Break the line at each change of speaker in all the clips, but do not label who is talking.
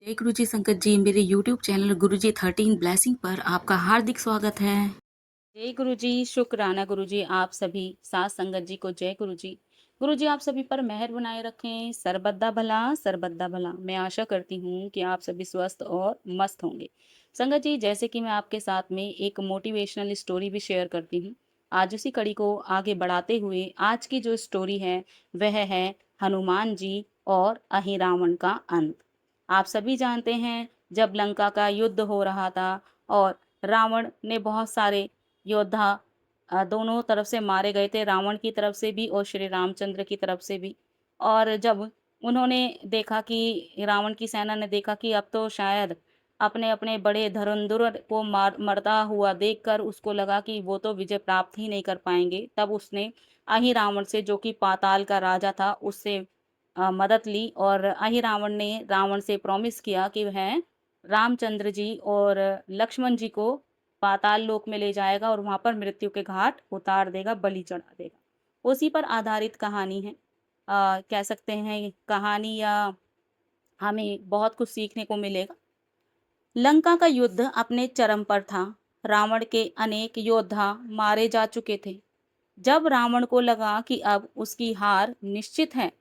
जय गुरु जी संगत जी, मेरे यूट्यूब चैनल गुरु जी 13 ब्लेसिंग पर आपका हार्दिक स्वागत है।
जय गुरु जी, शुक्राना गुरु जी, आप सभी साथ संगत जी को जय गुरु जी। गुरु जी आप सभी पर मेहर बनाए रखें, सरबद्दा भला सरबद्दा भला। मैं आशा करती हूँ कि आप सभी स्वस्थ और मस्त होंगे। संगत जी, जैसे कि मैं आपके साथ में एक मोटिवेशनल स्टोरी भी शेयर करती हूँ। आज उसी कड़ी को आगे बढ़ाते हुए आज की जो स्टोरी है वह है हनुमान जी और अहिरावण का अंत। आप सभी जानते हैं, जब लंका का युद्ध हो रहा था और रावण ने बहुत सारे योद्धा दोनों तरफ से मारे गए थे, रावण की तरफ से भी और श्री रामचंद्र की तरफ से भी। और जब उन्होंने देखा कि रावण की सेना ने देखा कि अब तो शायद अपने अपने बड़े धुरंधर को मरता हुआ देखकर उसको लगा कि वो तो विजय प्राप्त ही नहीं कर पाएंगे, तब उसने अहिरावण से, जो कि पाताल का राजा था, उससे मदद ली। और अहिरावण ने रावण से प्रॉमिस किया कि वह रामचंद्र जी और लक्ष्मण जी को पाताल लोक में ले जाएगा और वहां पर मृत्यु के घाट उतार देगा, बलि चढ़ा देगा। उसी पर आधारित कहानी है। कह सकते हैं कहानी, या हमें बहुत कुछ सीखने को मिलेगा। लंका का युद्ध अपने चरम पर था। रावण के अनेक योद्धा मारे जा चुके थे। जब रावण को लगा कि अब उसकी हार निश्चित है,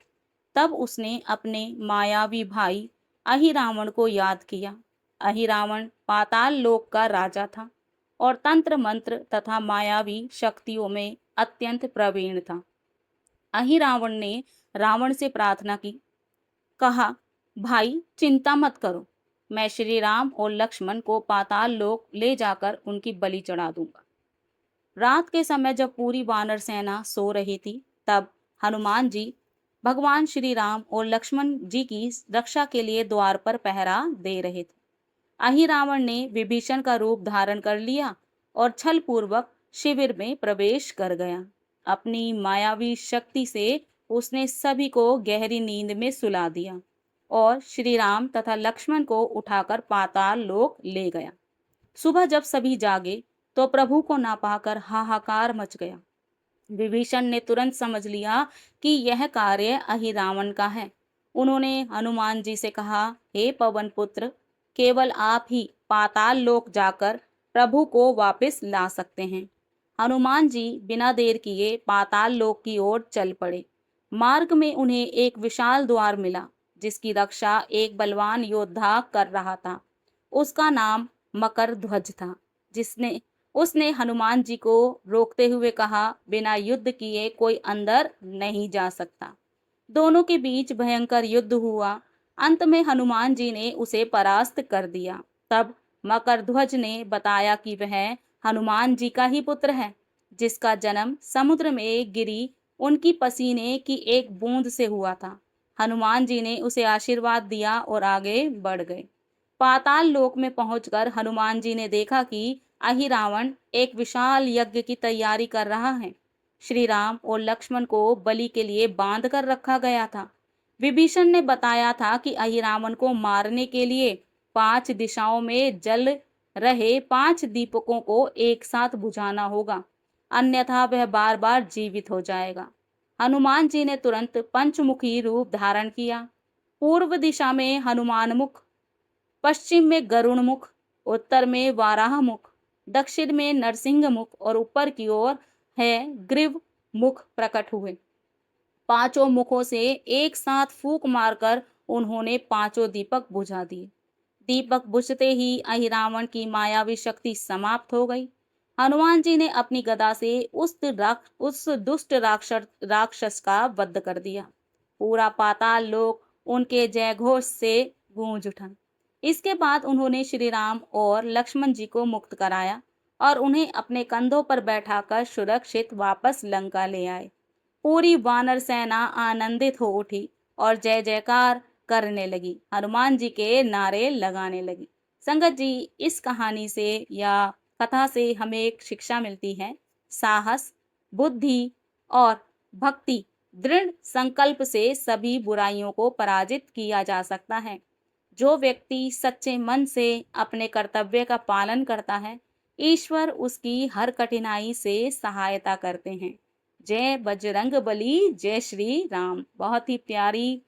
तब उसने अपने मायावी भाई अहिरावण को याद किया। अहिरावण पाताल लोक का राजा था और तंत्र मंत्र तथा मायावी शक्तियों में अत्यंत प्रवीण था। अहिरावण ने रावण से प्रार्थना की, कहा, भाई चिंता मत करो, मैं श्री राम और लक्ष्मण को पाताल लोक ले जाकर उनकी बलि चढ़ा दूंगा। रात के समय जब पूरी वानर सेना सो रही थी, तब हनुमान जी भगवान श्री राम और लक्ष्मण जी की रक्षा के लिए द्वार पर पहरा दे रहे थे। अहिरावण ने विभीषण का रूप धारण कर लिया और छल पूर्वक शिविर में प्रवेश कर गया। अपनी मायावी शक्ति से उसने सभी को गहरी नींद में सुला दिया और श्री राम तथा लक्ष्मण को उठाकर पाताल लोक ले गया। सुबह जब सभी जागे तो प्रभु को ना पाकर हाहाकार मच गया। विभीषण ने तुरंत समझ लिया कि यह कार्य अहिरावण का है। उन्होंने हनुमान जी से कहा, हे पवन पुत्र, केवल आप ही पाताल लोक जाकर प्रभु को वापस ला सकते हैं। हनुमान जी बिना देर किए पाताल लोक की ओर चल पड़े। मार्ग में उन्हें एक विशाल द्वार मिला, जिसकी रक्षा एक बलवान योद्धा कर रहा था। उसका नाम मकर ध्वज था। जिसने उसने हनुमान जी को रोकते हुए कहा, बिना युद्ध किए कोई अंदर नहीं जा सकता। दोनों के बीच भयंकर युद्ध हुआ। अंत में हनुमान जी ने उसे परास्त कर दिया। तब मकरध्वज ने बताया कि वह हनुमान जी का ही पुत्र है, जिसका जन्म समुद्र में गिरी उनकी पसीने की एक बूंद से हुआ था। हनुमान जी ने उसे आशीर्वाद दिया और आगे बढ़ गए। पाताल लोक में पहुंचकर हनुमान जी ने देखा कि अहिरावण एक विशाल यज्ञ की तैयारी कर रहा है। श्री राम और लक्ष्मण को बलि के लिए बांध कर रखा गया था। विभीषण ने बताया था कि अहिरावण को मारने के लिए 5 दिशाओं में जल रहे 5 दीपकों को एक साथ बुझाना होगा, अन्यथा वह बार बार जीवित हो जाएगा। हनुमान जी ने तुरंत पंचमुखी रूप धारण किया। पूर्व दिशा में हनुमान मुख, पश्चिम में गरुण मुख, उत्तर में वाराह मुख, दक्षिण में नरसिंह मुख और ऊपर की ओर है ग्रीव मुख प्रकट हुए। पांचों मुखों से एक साथ फूंक मारकर उन्होंने पांचों दीपक बुझा दिए। दीपक बुझते ही अहिरावण की मायावी शक्ति समाप्त हो गई। हनुमान जी ने अपनी गदा से उस दुष्ट राक्षस का वध कर दिया। पूरा पाताल लोक उनके जय घोष से गूंज उठा। इसके बाद उन्होंने श्री राम और लक्ष्मण जी को मुक्त कराया और उन्हें अपने कंधों पर बैठाकर सुरक्षित वापस लंका ले आए। पूरी वानर सेना आनंदित हो उठी और जय जयकार करने लगी, हनुमान जी के नारे लगाने लगी। संगत जी, इस कहानी से या कथा से हमें एक शिक्षा मिलती है। साहस, बुद्धि और भक्ति, दृढ़ संकल्प से सभी बुराइयों को पराजित किया जा सकता है। जो व्यक्ति सच्चे मन से अपने कर्तव्य का पालन करता है, ईश्वर उसकी हर कठिनाई से सहायता करते हैं। जय बजरंग बली, जय श्री राम। बहुत ही प्यारी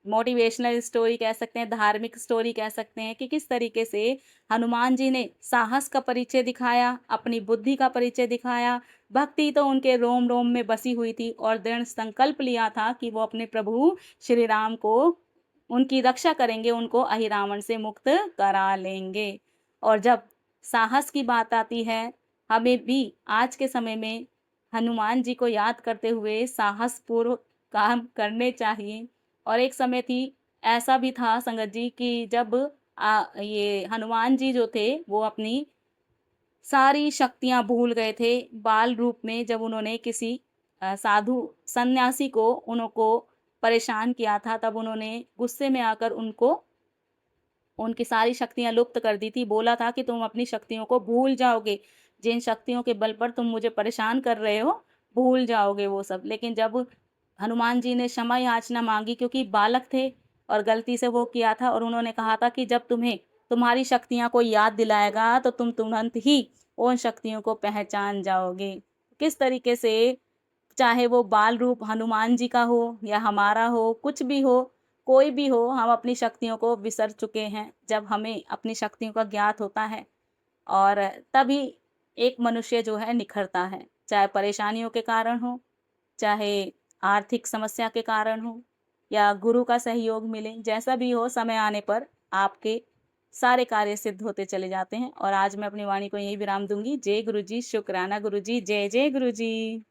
मोटिवेशनल स्टोरी कह सकते हैं, धार्मिक स्टोरी कह सकते हैं कि किस तरीके से हनुमान जी ने साहस का परिचय दिखाया, अपनी बुद्धि का परिचय दिखाया। भक्ति तो उनके रोम-रोम में बसी हुई थी और दृढ़ संकल्प लिया था कि वो अपने प्रभु श्री राम को उनकी रक्षा करेंगे, उनको अहिरावण से मुक्त करा लेंगे। और जब साहस की बात आती है, हमें भी आज के समय में हनुमान जी को याद करते हुए साहसपूर्व काम करने चाहिए। और एक समय थी ऐसा भी था संगत जी कि जब ये हनुमान जी जो थे वो अपनी सारी शक्तियाँ भूल गए थे बाल रूप में जब उन्होंने किसी साधु सन्यासी को उनको परेशान किया था, तब उन्होंने गुस्से में आकर उनको उनकी सारी शक्तियाँ लुप्त कर दी थी। बोला था कि तुम अपनी शक्तियों को भूल जाओगे, जिन शक्तियों के बल पर तुम मुझे परेशान कर रहे हो, भूल जाओगे वो सब। लेकिन जब हनुमान जी ने क्षमा याचना माँगी क्योंकि बालक थे और गलती से वो किया था और उन्होंने कहा था कि जब तुम्हें तुम्हारी शक्तियाँ कोई याद दिलाएगा तो तुम तुरंत ही उन शक्तियों को पहचान जाओगे। किस तरीके से चाहे वो बाल रूप हनुमान जी का हो या हमारा हो, कुछ भी हो, कोई भी हो, हम अपनी शक्तियों को बिसर चुके हैं। जब हमें अपनी शक्तियों का ज्ञात होता है और तभी एक मनुष्य जो है निखरता है, चाहे परेशानियों के कारण हो, चाहे आर्थिक समस्या के कारण हो या गुरु का सहयोग मिले, जैसा भी हो समय आने पर आपके सारे कार्य सिद्ध होते चले जाते हैं। और आज मैं अपनी वाणी को यहीं विराम दूँगी। जय गुरु जी, शुक्राना गुरु जी, जय जय गुरु जी।